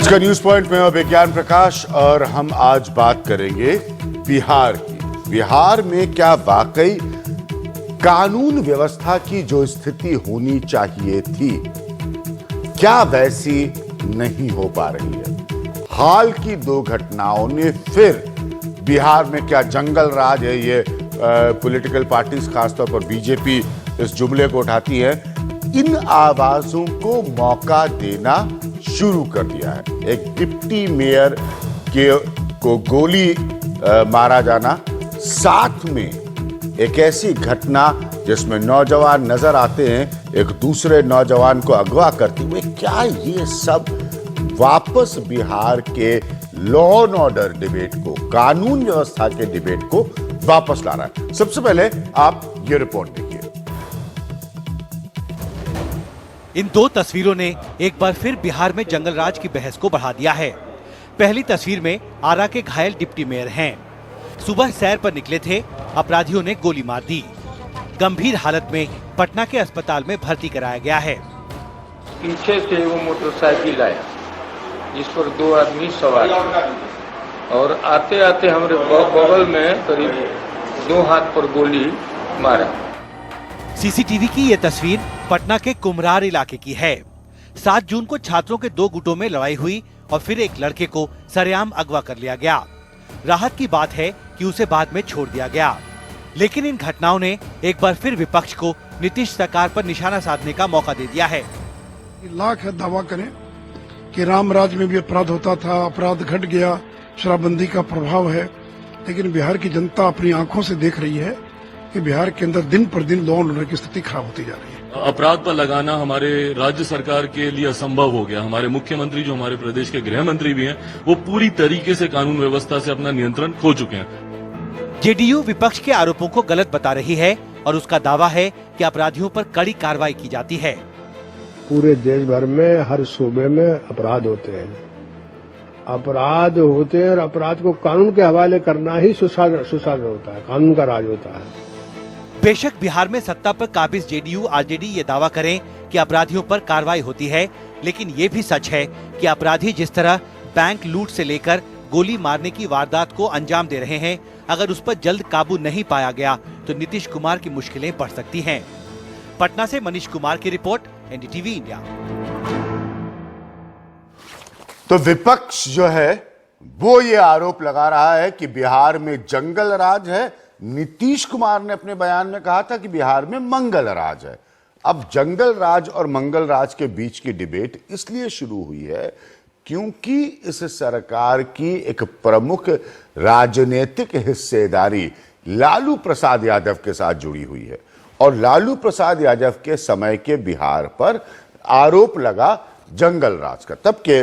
इसका news point में विज्ञान प्रकाश और हम आज बात करेंगे बिहार की। बिहार में क्या वाकई कानून व्यवस्था की जो स्थिति होनी चाहिए थी, क्या वैसी नहीं हो पा रही है? हाल की दो घटनाओं ने फिर बिहार में क्या जंगल राज है, ये पॉलिटिकल पार्टीज खासतौर पर बीजेपी इस जुमले को उठाती है, इन आवाजों को मौका देना शुरू कर दिया है। एक डिप्टी मेयर को गोली मारा जाना, साथ में एक ऐसी घटना जिसमें नौजवान नजर आते हैं एक दूसरे नौजवान को अगवा करते हुए, क्या ये सब वापस बिहार के लॉ एंड ऑर्डर डिबेट को, कानून व्यवस्था के डिबेट को वापस ला रहा है? सबसे पहले आप ये रिपोर्ट देखिए। इन दो तस्वीरों ने एक बार फिर बिहार में जंगल राज की बहस को बढ़ा दिया है। पहली तस्वीर में आरा के घायल डिप्टी मेयर हैं। सुबह सैर पर निकले थे, अपराधियों ने गोली मार दी। गंभीर हालत में पटना के अस्पताल में भर्ती कराया गया है। पीछे से वो मोटरसाइकिल आया जिस पर दो आदमी सवार थे और आते आते हमारे बगल में करीब 2 हाथ पर गोली मारा। सीसीटीवी की ये तस्वीर पटना के कुम्हरार इलाके की है। 7 जून को छात्रों के 2 गुटों में लड़ाई हुई और फिर एक लड़के को सरेआम अगवा कर लिया गया। राहत की बात है कि उसे बाद में छोड़ दिया गया, लेकिन इन घटनाओं ने एक बार फिर विपक्ष को नीतीश सरकार पर निशाना साधने का मौका दे दिया है। लाख दावा करें कि राम राज में भी अपराध होता था, अपराध घट गया, शराबबंदी का प्रभाव है, लेकिन बिहार की जनता अपनी आंखों से देख रही है कि बिहार के अंदर दिन पर दिन लॉ एंड ऑर्डर की स्थिति खराब होती जा रही है। अपराध पर लगाना हमारे राज्य सरकार के लिए असंभव हो गया। हमारे मुख्यमंत्री, जो हमारे प्रदेश के गृह मंत्री भी हैं, वो पूरी तरीके से कानून व्यवस्था से अपना नियंत्रण खो चुके हैं। जेडीयू विपक्ष के आरोपों को गलत बता रही है और उसका दावा है कि अपराधियों पर कड़ी कार्रवाई की जाती है। पूरे देश भर में हर सूबे में अपराध होते हैं, अपराध होते हैं और अपराध को कानून के हवाले करना ही सुशासन होता है, कानून का राज होता है। बेशक बिहार में सत्ता पर काबिज जेडीयू आरजेडी ये दावा करें कि अपराधियों पर कार्रवाई होती है, लेकिन ये भी सच है कि अपराधी जिस तरह बैंक लूट से लेकर गोली मारने की वारदात को अंजाम दे रहे हैं, अगर उस पर जल्द काबू नहीं पाया गया तो नीतीश कुमार की मुश्किलें बढ़ सकती हैं। पटना से मनीष कुमार की रिपोर्ट, एनडीटीवी इंडिया। तो विपक्ष जो है वो ये आरोप लगा रहा है कि बिहार में जंगल राज है। नीतीश कुमार ने अपने बयान में कहा था कि बिहार में मंगल राज है। अब जंगल राज और मंगल राज के बीच की डिबेट इसलिए शुरू हुई है क्योंकि इस सरकार की एक प्रमुख राजनीतिक हिस्सेदारी लालू प्रसाद यादव के साथ जुड़ी हुई है और लालू प्रसाद यादव के समय के बिहार पर आरोप लगा जंगल राज का। तब के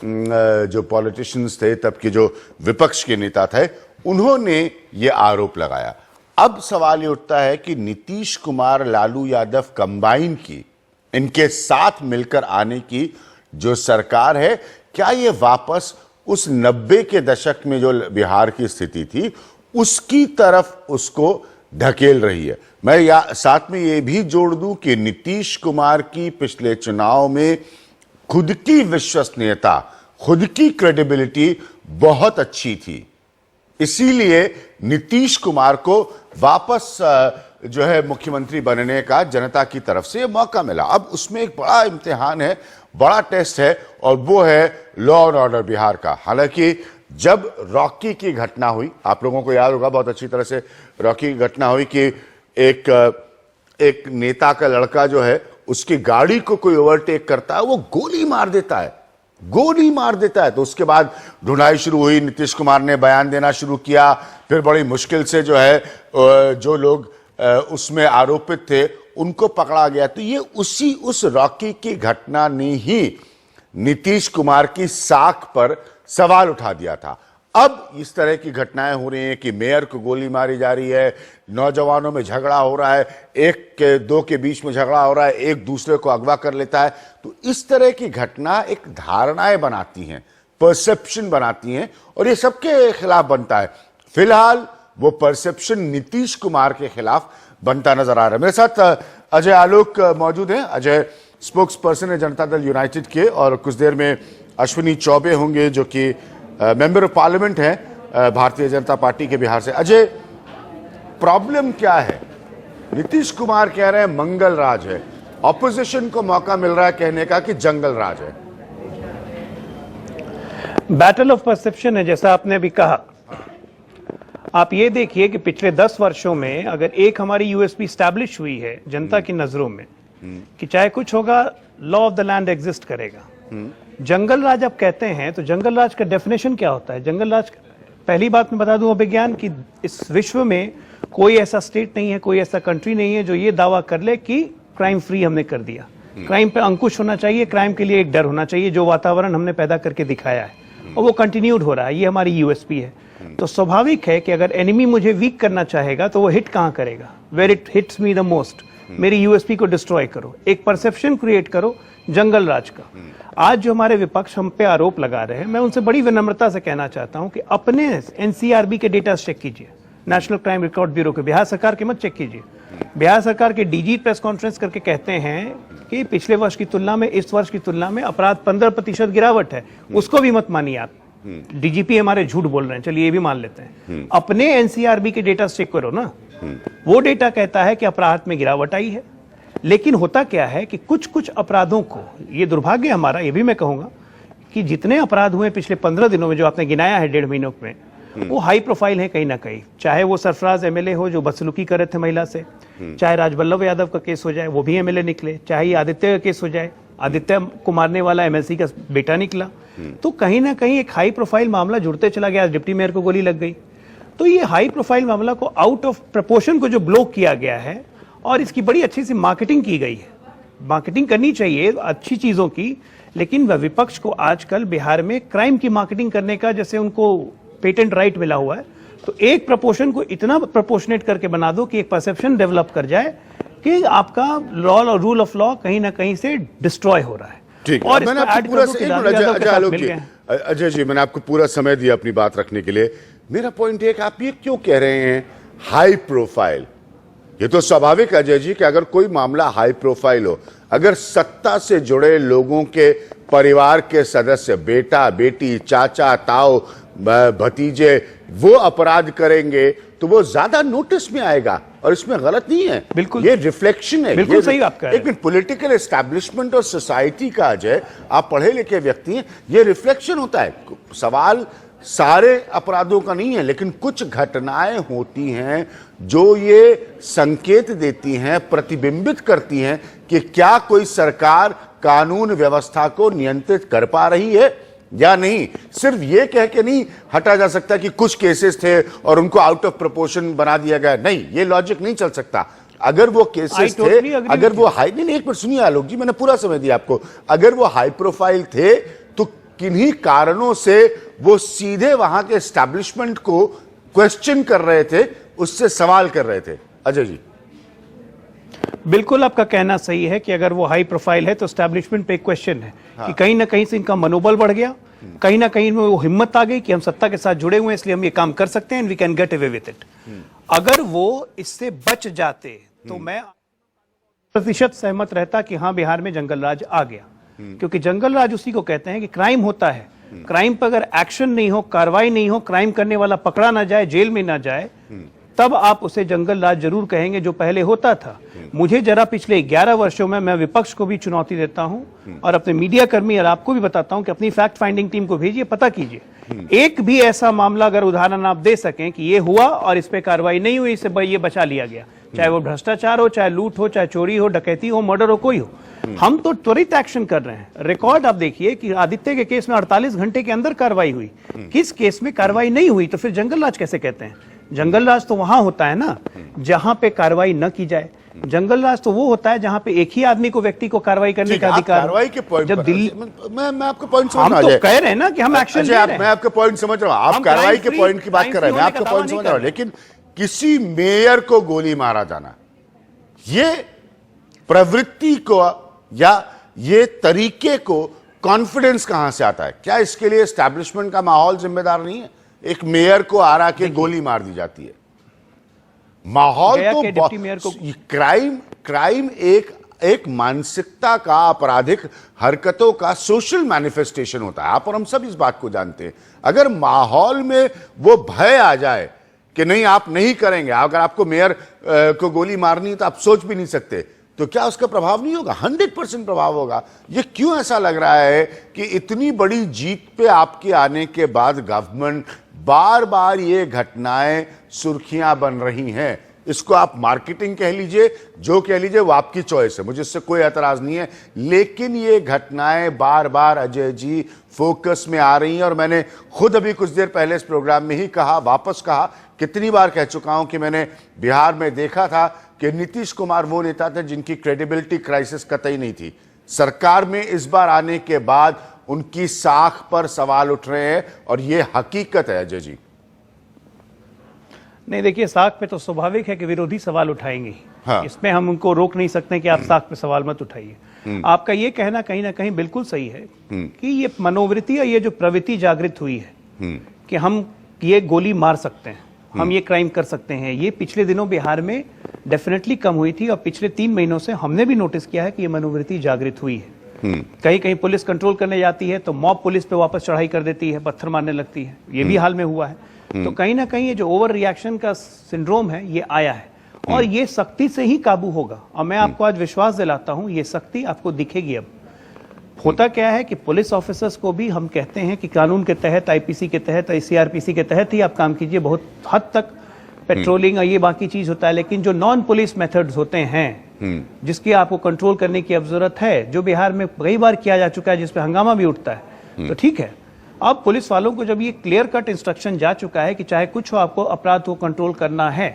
जो पॉलिटिशियंस थे, तब के जो विपक्ष के नेता थे, उन्होंने ये आरोप लगाया। अब सवाल ये उठता है कि नीतीश कुमार, लालू यादव कंबाइन की, इनके साथ मिलकर आने की जो सरकार है, क्या ये वापस उस 90 के दशक में जो बिहार की स्थिति थी उसकी तरफ उसको ढकेल रही है? मैं साथ में ये भी जोड़ दूं कि नीतीश कुमार की पिछले चुनाव में खुद की विश्वसनीयता, खुद की क्रेडिबिलिटी बहुत अच्छी थी, इसीलिए नीतीश कुमार को वापस जो है मुख्यमंत्री बनने का जनता की तरफ से मौका मिला। अब उसमें एक बड़ा इम्तिहान है, बड़ा टेस्ट है, और वो है लॉ एंड ऑर्डर बिहार का। हालांकि जब रॉकी की घटना हुई, आप लोगों को याद होगा बहुत अच्छी तरह से, रॉकी की घटना हुई कि एक नेता का लड़का जो है उसकी गाड़ी को कोई ओवरटेक करता है, वो गोली मार देता है, तो उसके बाद ढूंढाई शुरू हुई, नीतीश कुमार ने बयान देना शुरू किया, फिर बड़ी मुश्किल से जो है जो लोग उसमें आरोपित थे उनको पकड़ा गया। तो ये उस रॉकी की घटना ने ही नीतीश कुमार की साख पर सवाल उठा दिया था। अब इस तरह की घटनाएं हो रही हैं कि मेयर को गोली मारी जा रही है, नौजवानों में झगड़ा हो रहा है, एक के दो के बीच में झगड़ा हो रहा है, एक दूसरे को अगवा कर लेता है। तो इस तरह की घटना एक धारणाएं बनाती हैं, परसेप्शन बनाती हैं, और ये सबके खिलाफ बनता है। फिलहाल वो परसेप्शन नीतीश कुमार के खिलाफ बनता नजर आ रहा है। मेरे साथ अजय आलोक मौजूद हैं। अजय स्पोक्स पर्सन है जनता दल यूनाइटेड के, और कुछ देर में अश्विनी चौबे होंगे जो कि मेंबर ऑफ पार्लियामेंट हैं भारतीय जनता पार्टी के बिहार से। अजय, प्रॉब्लम क्या है? नीतीश कुमार कह रहे हैं मंगल राज है, ऑपोजिशन को मौका मिल रहा है कहने का कि जंगल राज है। बैटल ऑफ परसेप्शन है, जैसा आपने अभी कहा। आप ये देखिए कि पिछले 10 वर्षों में अगर एक हमारी यूएसपी स्टैब्लिश हुई है जनता की नजरों में कि चाहे कुछ होगा, law of the land exist करेगा। जंगल राज आप कहते हैं तो जंगल राज का डेफिनेशन क्या होता है? जंगल राज, पहली बात मैं बता दूं अभिज्ञान कि इस विश्व में कोई ऐसा स्टेट नहीं है, कोई ऐसा कंट्री नहीं है जो ये दावा कर ले कि क्राइम फ्री हमने कर दिया। क्राइम पे अंकुश होना चाहिए, क्राइम के लिए एक डर होना चाहिए, जो वातावरण हमने पैदा करके दिखाया है और वो कंटिन्यूड हो रहा है। ये हमारी यूएसपी है। तो स्वाभाविक है कि अगर एनिमी मुझे वीक करना चाहेगा तो वो हिट कहां करेगा? Where it hits me the most. मेरी यूएसपी को डिस्ट्रॉय करो, एक परसेप्शन क्रिएट करो जंगल राज का। आज जो हमारे विपक्ष हम पे आरोप लगा रहे हैं, मैं उनसे बड़ी विनम्रता से कहना चाहता हूं कि अपने एनसीआरबी के डेटा चेक कीजिए, नेशनल क्राइम रिकॉर्ड ब्यूरो के। बिहार सरकार के मत चेक कीजिए। बिहार सरकार के डीजी प्रेस कॉन्फ्रेंस करके कहते हैं कि पिछले वर्ष की तुलना में इस वर्ष की तुलना में अपराध 15% गिरावट है। उसको भी मत मानिए आप। डीजीपी हमारे झूठ बोल रहे हैं, चलिए ये भी मान लेते हैं। अपने एनसीआरबी के डेटा चेक करो ना, वो डेटा कहता है कि अपराध में गिरावट आई है। लेकिन होता क्या है कि कुछ कुछ अपराधों को, ये दुर्भाग्य हमारा, ये भी मैं कहूंगा कि जितने अपराध हुए पिछले 15 दिनों में जो आपने गिनाया है 1.5 महीनों में, वो हाई प्रोफाइल है कहीं ना कहीं। चाहे वो सरफराज एमएलए हो जो बदसलूकी कर रहे थे महिला से, चाहे राजवल्लभ यादव का केस हो जाए, वो भी एमएलए निकले, चाहे ये आदित्य का केस हो जाए, आदित्य को मारने वाला एमएलसी का बेटा निकला। तो कहीं ना कहीं एक हाई प्रोफाइल मामला जुड़ते चला गया। डिप्टी मेयर को गोली लग गई। तो ये हाई प्रोफाइल मामला को आउट ऑफ प्रपोर्शन को जो ब्लॉक किया गया है, और इसकी बड़ी अच्छी सी मार्केटिंग की गई है। मार्केटिंग करनी चाहिए अच्छी चीजों की, लेकिन विपक्ष को आजकल बिहार में क्राइम की मार्केटिंग करने का जैसे उनको पेटेंट राइट मिला हुआ है, तो एक प्रपोर्शन को इतना प्रपोर्शनेट करके बना दो कि एक परसेप्शन डेवलप कर जाए कि आपका लॉ और रूल ऑफ लॉ कहीं ना कहीं से डिस्ट्रॉय हो रहा है। ठीक, और मैंने आपको पूरा अजय जी, मैंने आपको पूरा समय दिया अपनी बात रखने के लिए। मेरा पॉइंट है कि आप ये क्यों कह रहे हैं हाई प्रोफाइल? ये तो स्वाभाविक है अजय जी कि अगर कोई मामला हाई प्रोफाइल हो, अगर सत्ता से जुड़े लोगों के परिवार के सदस्य, बेटा बेटी, चाचा ताऊ भतीजे, वो अपराध करेंगे तो वो ज्यादा नोटिस में आएगा, और इसमें गलत नहीं है। बिल्कुल, ये रिफ्लेक्शन है। बिल्कुल सही आप कह रहे हैं। एक पॉलिटिकल एस्टैब्लिशमेंट और सोसाइटी का, अजय आप पढ़े लिखे व्यक्ति हैं, ये रिफ्लेक्शन होता है। सवाल सारे अपराधों का नहीं है, लेकिन कुछ घटनाएं होती हैं जो ये संकेत देती हैं, प्रतिबिंबित करती हैं कि क्या कोई सरकार कानून व्यवस्था को नियंत्रित कर पा रही है या नहीं। सिर्फ ये कह के नहीं हटा जा सकता कि कुछ केसेस थे और उनको आउट ऑफ प्रोपोर्शन बना दिया गया। नहीं, ये लॉजिक नहीं चल सकता। अगर वो केसेस थे, अगर वो हाई, नहीं एक मिनट सुनिए आलोक जी, मैंने पूरा समय दिया आपको। अगर वो हाई प्रोफाइल थे तो किन्हीं कारणों से वो सीधे वहां के एस्टैब्लिशमेंट को क्वेश्चन कर रहे थे, उससे सवाल कर रहे थे। अजय जी, बिल्कुल आपका कहना सही है कि अगर वो हाई प्रोफाइल है तो एस्टैब्लिशमेंट पे एक क्वेश्चन है कि कहीं ना कहीं से इनका मनोबल बढ़ गया, कहीं ना कहीं में वो हिम्मत आ गई कि हम सत्ता के साथ जुड़े हुए हैं इसलिए हम ये काम कर सकते हैं, and we can get away with it. अगर वो इससे बच जाते तो मैं प्रतिशत सहमत रहता कि हाँ बिहार में जंगल राज आ गया, क्योंकि जंगल राज उसी को कहते हैं कि क्राइम होता है, क्राइम पर अगर एक्शन नहीं हो, कार्रवाई नहीं हो, क्राइम करने वाला पकड़ा ना जाए, जेल में ना जाए, तब आप उसे जंगल राज जरूर कहेंगे जो पहले होता था। मुझे जरा पिछले 11 वर्षों में मैं विपक्ष को भी चुनौती देता हूं और अपने मीडिया कर्मी और आपको भी बताता हूं कि अपनी फैक्ट फाइंडिंग टीम को भेजिए, पता कीजिए। एक भी ऐसा मामला अगर उदाहरण आप दे सकें कि ये हुआ और इस पे कार्रवाई नहीं हुई, इससे ये बचा लिया गया, चाहे वो भ्रष्टाचार हो, चाहे लूट हो, चाहे चोरी हो, डकैती हो, मर्डर हो, कोई हो, हम तो त्वरित एक्शन कर रहे हैं। रिकॉर्ड आप देखिए कि आदित्य के केस में 48 घंटे के अंदर कार्रवाई हुई। किस केस में कार्रवाई नहीं हुई तो फिर जंगल राज कैसे कहते हैं? जंगल राज तो वहां होता है ना जहां पे कार्रवाई न की जाए। जंगल राज तो वो होता है जहां पे एक ही आदमी को, व्यक्ति को कार्रवाई करने का अधिकार। कार्रवाई के पॉइंट जब दिल्ली, मैं आपका पॉइंट समझ हम तो कह रहे हैं ना कि हम एक्शन ले रहे हैं। मैं आपका पॉइंट समझ रहा हूं, आप कार्रवाई के पॉइंट की बात कर रहे हैं, मैं आपका पॉइंट समझ रहा हूं, लेकिन किसी मेयर को गोली मारा जाना, ये प्रवृत्ति को या ये तरीके को कॉन्फिडेंस कहां से आता है? क्या इसके लिए एस्टैब्लिशमेंट का माहौल जिम्मेदार नहीं है? एक मेयर को आरा के गोली मार दी जाती है, माहौल तो डिप्टी मेयर को क्राइम एक मानसिकता का, आपराधिक हरकतों का सोशल मैनिफेस्टेशन होता है। आप और हम सब इस बात को जानते हैं। अगर माहौल में वो भय आ जाए कि नहीं आप नहीं करेंगे, अगर आपको मेयर को गोली मारनी है तो आप सोच भी नहीं सकते, तो क्या उसका प्रभाव नहीं होगा? 100% प्रभाव होगा। ये क्यों ऐसा लग रहा है कि इतनी बड़ी जीत पे आपके आने के बाद गवर्नमेंट बार बार ये घटनाएं सुर्खियां बन रही हैं? इसको आप मार्केटिंग कह लीजिए, जो कह लीजिए, वो आपकी चॉइस है, मुझे इससे कोई एतराज नहीं है, लेकिन ये घटनाएं बार बार अजय जी फोकस में आ रही हैं। और मैंने खुद अभी कुछ देर पहले इस प्रोग्राम में ही कहा, वापस कहा, कितनी बार कह चुका हूं कि मैंने बिहार में देखा था कि नीतीश कुमार वो नेता थे जिनकी क्रेडिबिलिटी क्राइसिस कतई नहीं थी। सरकार में इस बार आने के बाद उनकी साख पर सवाल उठ रहे हैं और ये हकीकत है अजय जी। नहीं, देखिए, साख पे तो स्वाभाविक है कि विरोधी सवाल उठाएंगे ही। हाँ। इसमें हम उनको रोक नहीं सकते कि आप साख पे सवाल मत उठाइए। आपका ये कहना कहीं ना कहीं बिल्कुल सही है कि ये मनोवृत्ति या ये जो प्रवृत्ति जागृत हुई है कि हम ये गोली मार सकते हैं, हम ये क्राइम कर सकते हैं, ये पिछले दिनों बिहार में डेफिनेटली कम हुई थी और पिछले 3 महीनों से हमने भी नोटिस किया है कि ये मनोवृत्ति जागृत हुई है। कहीं कहीं पुलिस कंट्रोल करने जाती है तो मॉब पुलिस पे वापस चढ़ाई कर देती है, पत्थर मारने लगती है, ये भी हाल में हुआ है। तो कहीं ना कहीं ये जो ओवर रिएक्शन का सिंड्रोम है ये आया है और ये सख्ती से ही काबू होगा। और मैं आपको आज विश्वास दिलाता हूं ये सख्ती आपको दिखेगी। अब होता क्या है कि पुलिस ऑफिसर्स को भी हम कहते हैं कि कानून के तहत, आईपीसी के तहत, सीआरपीसी के तहत ही आप काम कीजिए, बहुत हद तक पेट्रोलिंग और ये बाकी चीज होता है, लेकिन जो नॉन पुलिस मेथड्स होते हैं जिसकी आपको कंट्रोल करने की अब जरूरत है, जो बिहार में कई बार किया जा चुका है, जिसपे हंगामा भी उठता है, तो ठीक है। अब पुलिस वालों को जब ये क्लियर कट इंस्ट्रक्शन जा चुका है कि चाहे कुछ हो, आपको अपराध को कंट्रोल करना है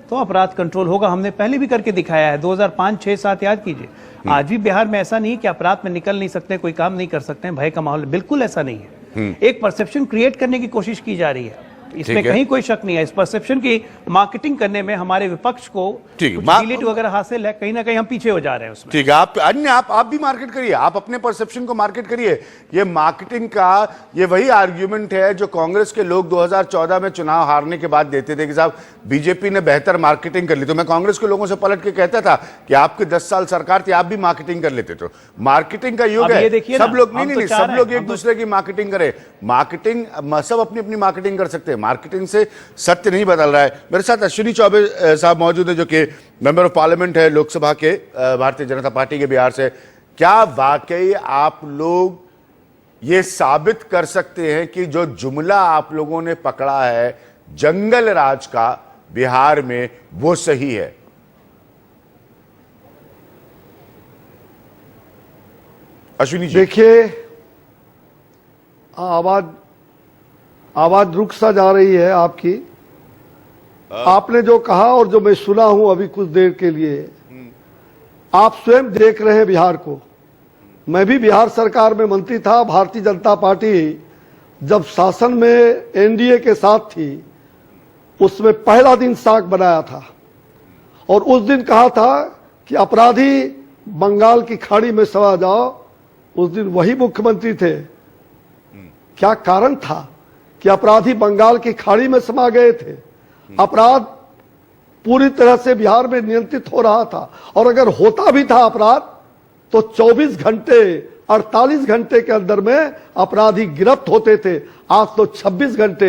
तो अपराध कंट्रोल होगा। हमने पहले भी करके दिखाया है, 2005, 6, 7 याद कीजिए। आज भी बिहार में ऐसा नहीं है कि अपराध में निकल नहीं सकते, कोई काम नहीं कर सकते हैं, भय का माहौल, बिल्कुल ऐसा नहीं है। एक परसेप्शन क्रिएट करने की कोशिश की जा रही है, इसमें कहीं कोई शक नहीं है। इस परसेप्शन की मार्केटिंग करने में हमारे विपक्ष को डिलीट वगैरह हासिल है, कहीं ना कहीं हम पीछे हो जा रहे हैं उसमें। ठीक है, आप भी मार्केट करिए, आप अपने परसेप्शन को मार्केट करिए। ये मार्केटिंग का ये वही आर्ग्यूमेंट है जो कांग्रेस के लोग 2014 में चुनाव हारने के बाद देते थे कि साहब बीजेपी ने बेहतर मार्केटिंग कर ली। तो मैं कांग्रेस के लोगों से पलट के कहता था कि आपके 10 साल सरकार थी, आप भी मार्केटिंग कर लेते। तो मार्केटिंग का युग है, सब लोग नहीं, सब लोग एक दूसरे की मार्केटिंग करें। मार्केटिंग सब अपनी अपनी मार्केटिंग कर सकते हैं, मार्केटिंग से सत्य नहीं बदल रहा है। मेरे साथ अश्विनी चौबे साहब मौजूद है जो कि मेंबर ऑफ पार्लियामेंट है लोकसभा के भारतीय जनता पार्टी के बिहार से। क्या वाकई आप लोग ये साबित कर सकते हैं कि जो जुमला आप लोगों ने पकड़ा है जंगल राज का बिहार में, वो सही है? अश्विनी जी, देखिए, आवाज रुक सा जा रही है आपकी। आपने जो कहा और जो मैं सुना हूं अभी कुछ देर के लिए, आप स्वयं देख रहे हैं बिहार को। मैं भी बिहार सरकार में मंत्री था। भारतीय जनता पार्टी जब शासन में एनडीए के साथ थी, उसमें पहला दिन साख बनाया था और उस दिन कहा था कि अपराधी बंगाल की खाड़ी में समा जाओ। उस दिन वही मुख्यमंत्री थे। क्या कारण था कि अपराधी बंगाल की खाड़ी में समा गए थे? अपराध पूरी तरह से बिहार में नियंत्रित हो रहा था और अगर होता भी था अपराध तो 24 घंटे 48 घंटे के अंदर में अपराधी गिरफ्त होते थे। आज तो 26 घंटे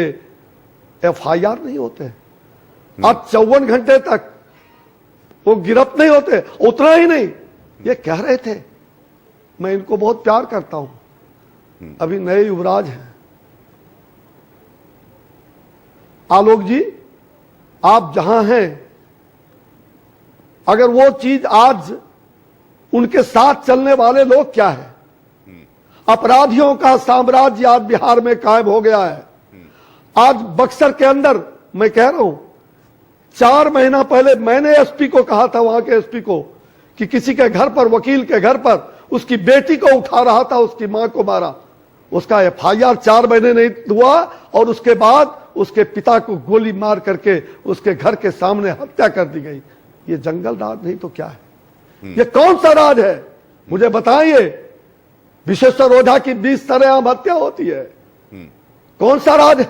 एफआईआर नहीं होते, आज 54 घंटे तक वो गिरफ्त नहीं होते। उतना ही नहीं, ये कह रहे थे, मैं इनको बहुत प्यार करता हूं, अभी नए युवराज हैं, आलोक जी, आप जहां हैं, अगर वो चीज आज उनके साथ चलने वाले लोग क्या है, अपराधियों का साम्राज्य आज बिहार में कायम हो गया है। आज बक्सर के अंदर मैं कह रहा हूं, 4 महीना पहले मैंने एसपी को कहा था, वहां के एसपी को, कि किसी के घर पर, वकील के घर पर उसकी बेटी को उठा रहा था, उसकी मां को मारा। उसका एफआईआर 4 महीने नहीं हुआ और उसके बाद उसके पिता को गोली मार करके उसके घर के सामने हत्या कर दी गई। ये जंगल राज नहीं तो क्या है? ये कौन सा राज है? मुझे बताइए। विशेश्वर ओझा की 20 सरेआम हत्या होती है, कौन सा राज है?